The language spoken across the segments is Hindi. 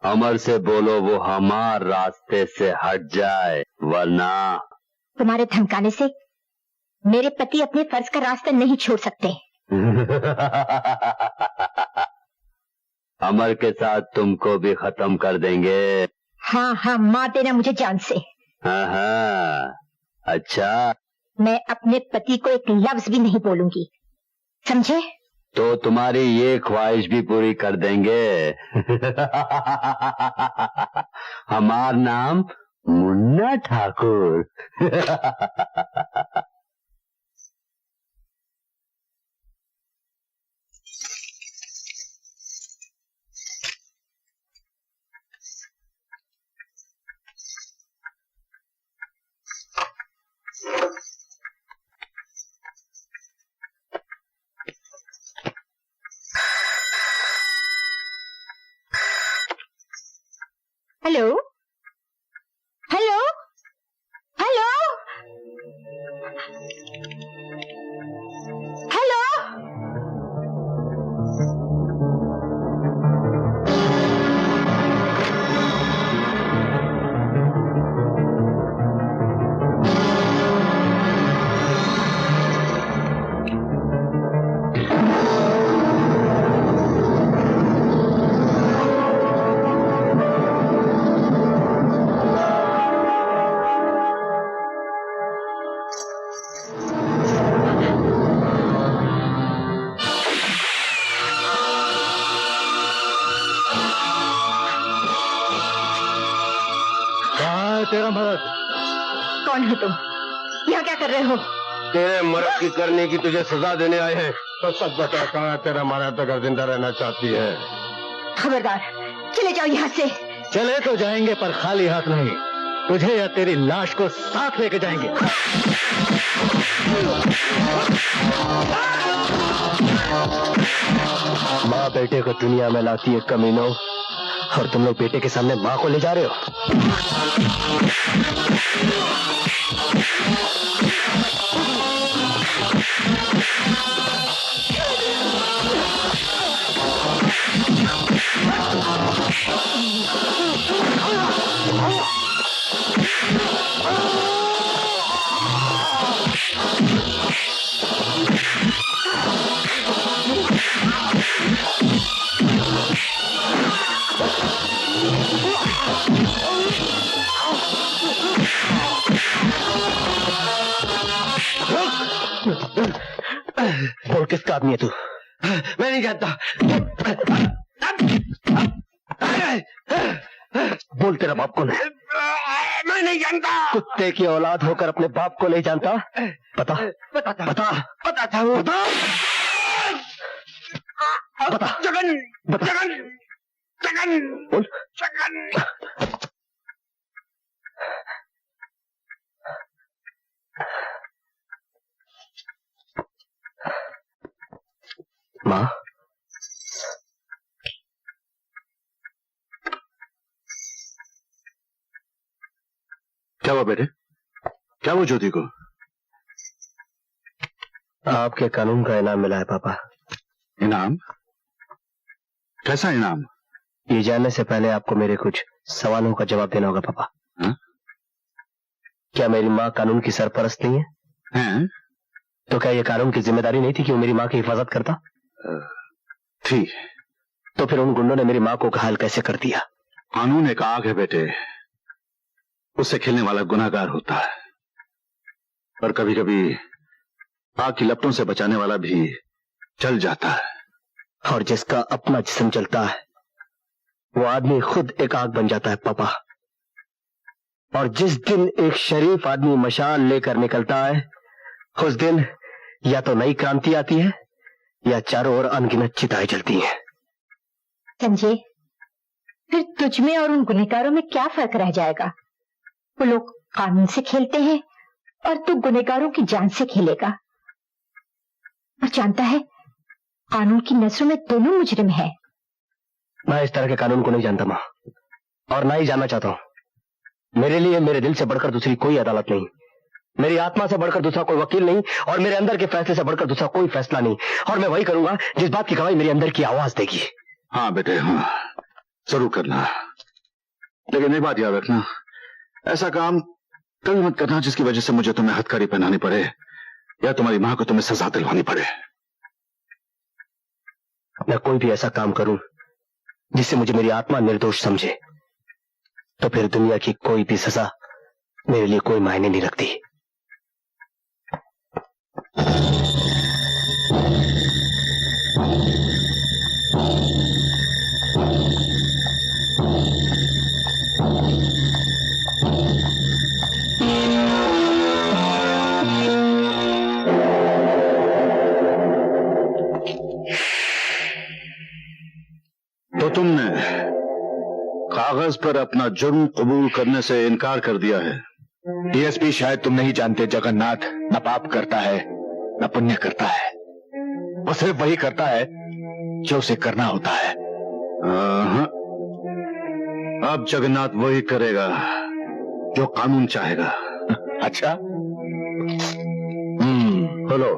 अमर से बोलो वो हमारे रास्ते से हट जाए, वरना। तुम्हारे धमकाने से मेरे पति अपने फर्ज का रास्ता नहीं छोड़ सकते। अमर के साथ तुमको भी खत्म कर देंगे। हाँ हाँ, मार देना मुझे जान से। हाँ हाँ, अच्छा। मैं अपने पति को एक लफ्ज भी नहीं बोलूंगी, समझे? तो तुम्हारी ये ख्वाहिश भी पूरी कर देंगे। हमारा नाम Munna Thakur. Hello hello hello hello. तेरा मर्द कौन हो तुम? यहाँ क्या कर रहे हो? तेरे मर्द की करने की तुझे सजा देने आए हैं। तो सच बता, कहाँ तेरा मर्द अगर जिंदा रहना चाहती है? खबरदार, चले जाओ यहाँ से। चले तो जाएंगे पर खाली हाथ नहीं, तुझे या तेरी लाश को साथ लेके जाएंगे। माँ बेटे को दुनिया में लाती है कमीनों, और तुम लोग बेटे के सामने माँ को ले जा रहे हो। बोल, किसका आदमी है तू? मैं नहीं जानता। बोल, तेरा बाप कौन है? मैं नहीं जानता। कुत्ते की औलाद होकर अपने बाप को नहीं जानता? बता बता बता बता बता बता। जगन जगन जगन बोल। जगन। माँ, क्या हुआ बेटे? क्या हुआ ज्योति को? आपके कानून का इनाम मिला है पापा। इनाम? कैसा इनाम? ये जानने से पहले आपको मेरे कुछ सवालों का जवाब देना होगा पापा। हा? क्या मेरी माँ कानून की सरपरस्त नहीं है? हैं? तो क्या ये कानून की जिम्मेदारी नहीं थी कि वो मेरी माँ की हिफाजत करता? थी। तो फिर उन गुंडों ने मेरी माँ को घायल कैसे कर दिया? कानून एक आग है बेटे, उससे खेलने वाला गुनाहगार होता है, और कभी कभी आग की लपटों से बचाने वाला भी जल जाता है। और जिसका अपना जिस्म जलता है वो आदमी खुद एक आग बन जाता है पापा। और जिस दिन एक शरीफ आदमी मशाल लेकर निकलता है, उस दिन या तो नई क्रांति आती है या चारों ओर अनगिनत चिताएं जलती हैं। संजय, फिर तुझ में और उन गुनहगारों में क्या फर्क रह जाएगा? वो लोग कानून से खेलते हैं और तू गुनहगारों की जान से खेलेगा। और जानता है, कानून की नजरों में दोनों मुजरिम हैं। मैं इस तरह के कानून को नहीं जानता माँ, और ना ही जानना चाहता हूँ। मेरे लिए मेरे दिल से बढ़कर दूसरी कोई अदालत नहीं, मेरी आत्मा से बढ़कर दूसरा कोई वकील नहीं, और मेरे अंदर के फैसले से बढ़कर दूसरा कोई फैसला नहीं। और मैं वही करूंगा जिस बात की गवाही मेरे अंदर की आवाज देगी। हाँ बेटे, हाँ जरूर करना। लेकिन एक बात याद रखना, ऐसा काम कभी मत करना जिसकी वजह से मुझे तुम्हें हथकड़ी पहनानी पड़े या तुम्हारी मां को तुम्हें सजा दिलवानी पड़े। मैं कोई भी ऐसा काम करूं जिससे मुझे मेरी आत्मा निर्दोष समझे, तो फिर दुनिया की कोई भी सजा मेरे लिए कोई मायने नहीं रखती। तो तुमने कागज पर अपना जुर्म कबूल करने से इनकार कर दिया है। डीएसपी, शायद तुम नहीं जानते, जगन्नाथ न पाप करता है न पुण्य करता है। वो सिर्फ वही करता है जो उसे करना होता है। अब जगन्नाथ वही करेगा जो कानून चाहेगा। अच्छा, बोलो।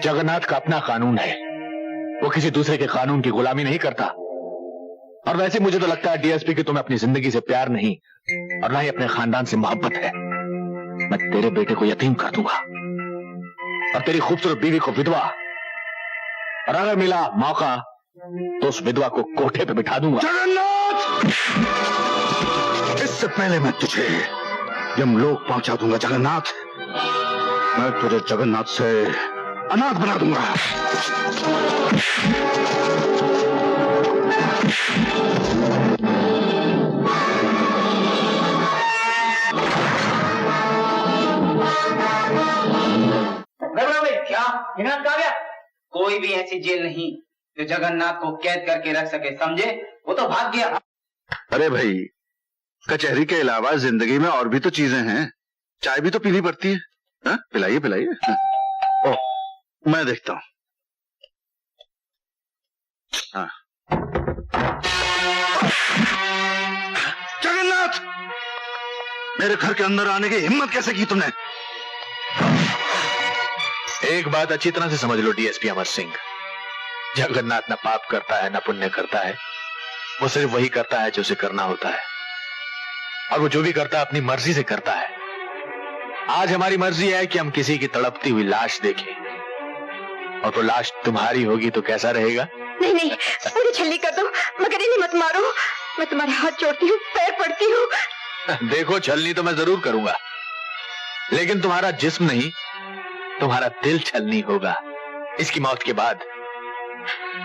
जगन्नाथ का अपना कानून है, वो किसी दूसरे के कानून की गुलामी नहीं करता। और वैसे मुझे तो लगता है डीएसपी कि तुम्हें अपनी जिंदगी से प्यार नहीं और ना ही अपने खानदान से मोहब्बत है। मैं तेरे बेटे को यतीम कर दूंगा और तेरी खूबसूरत बीवी को विधवा, और अगर मिला मौका तो उस विधवा को कोठे पे बिठा दूंगा। जगन्नाथ, इससे पहले मैं तुझे यमलोक पहुंचा दूंगा। जगन्नाथ, मैं तुझे जगन्नाथ से अनाथ बना दूंगा। क्या जगन्नाथ कहाँ गया? कोई भी ऐसी जेल नहीं जो जगन्नाथ को कैद करके रख सके, समझे? वो तो भाग गया। अरे भाई, कचहरी के अलावा जिंदगी में और भी तो चीजें हैं, चाय भी तो पीनी पड़ती है। हाँ? पिलाइए पिलाइए। ओ, मैं देखता हूँ। हाँ। जगन्नाथ, मेरे घर के अंदर आने की हिम्मत कैसे की तुमने? एक बात अच्छी तरह से समझ लो डीएसपी अमर सिंह, जगन्नाथ न पाप करता है न पुण्य करता है। वो सिर्फ वही करता है जो उसे करना होता है, और वो जो भी करता है अपनी मर्जी से करता है। आज हमारी मर्जी है कि हम किसी की तड़पती हुई लाश देखें, और वो लाश तुम्हारी होगी तो कैसा रहेगा? नहीं नहीं, मुझे छल्ली कर दो, मगर इन्हें मत मारो। मैं तुम्हारे हाथ जोड़ती हूँ, पैर पड़ती हूँ। देखो, छलनी तो मैं जरूर करूंगा, लेकिन तुम्हारा जिस्म नहीं, तुम्हारा दिल छलनी होगा इसकी मौत के बाद।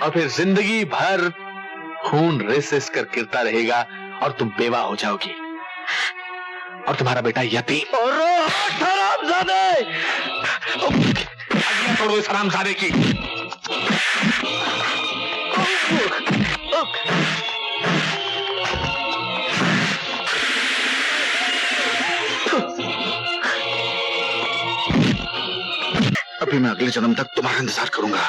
और फिर जिंदगी भर खून रिस रिस कर गिरता रहेगा और तुम बेवा हो जाओगी, और तुम्हारा बेटा यतीम। और हरामजादे, छोड़ो इस हरामजादे की। अभी मैं अगले जन्म तक तुम्हारा इंतजार करूंगा,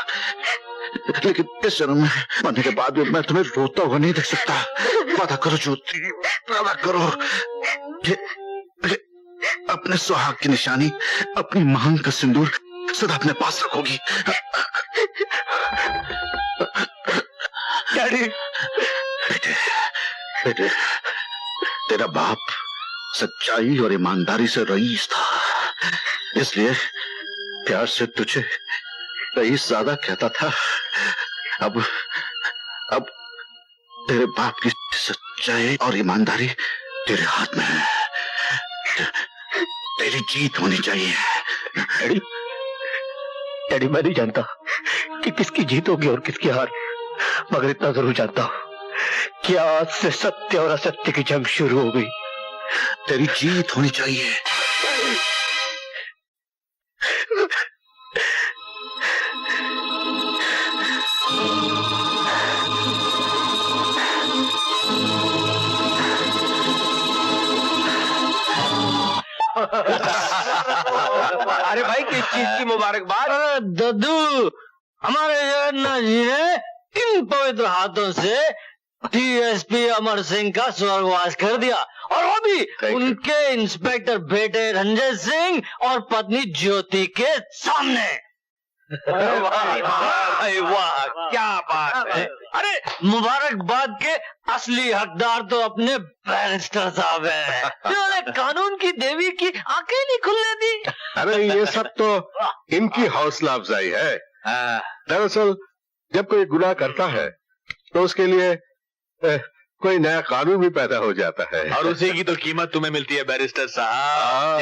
लेकिन इस जन्म में मरने के बाद भी मैं तुम्हें रोता हुआ नहीं देख सकता। वादा करो ज्योति, वादा करो कि अपने सुहाग की निशानी, अपनी मांग का सिंदूर सदा अपने पास रखोगी। डैडी, बेटे, बेटे, तेरा बाप सच्चाई और ईमानदारी से रईस था, इसलिए प्यार से तुझे रईस ज्यादा कहता था। अब तेरे बाप की सच्चाई और ईमानदारी तेरे हाथ में है। तेरी जीत होनी चाहिए। डैडी, डैडी, मैं नहीं जानता कि किसकी जीत होगी और किसकी हार, मगर इतना जरूर जानता हूं कि आज से सत्य और असत्य की जंग शुरू हो गई। तेरी जीत होनी चाहिए। अरे भाई, किस चीज की मुबारकबाद? दद्दू, हमारे जगन्नाथ जी ने इन पवित्र हाथों से डीएसपी अमर सिंह का स्वर्गवास कर दिया, और वो भी उनके इंस्पेक्टर बेटे रंजय सिंह और पत्नी ज्योति के सामने। वाह क्या बात है। अरे मुबारकबाद के असली हकदार तो अपने बैरिस्टर साहब हैं, जिन्होंने कानून की देवी की आंखें नहीं खुलने दी। अरे ये सब तो इनकी हौसला अफजाई है। दरअसल जब कोई गुनाह करता है तो उसके लिए कोई नया कानून भी पैदा हो जाता है, और उसी की तो कीमत तुम्हें मिलती है बैरिस्टर साहब।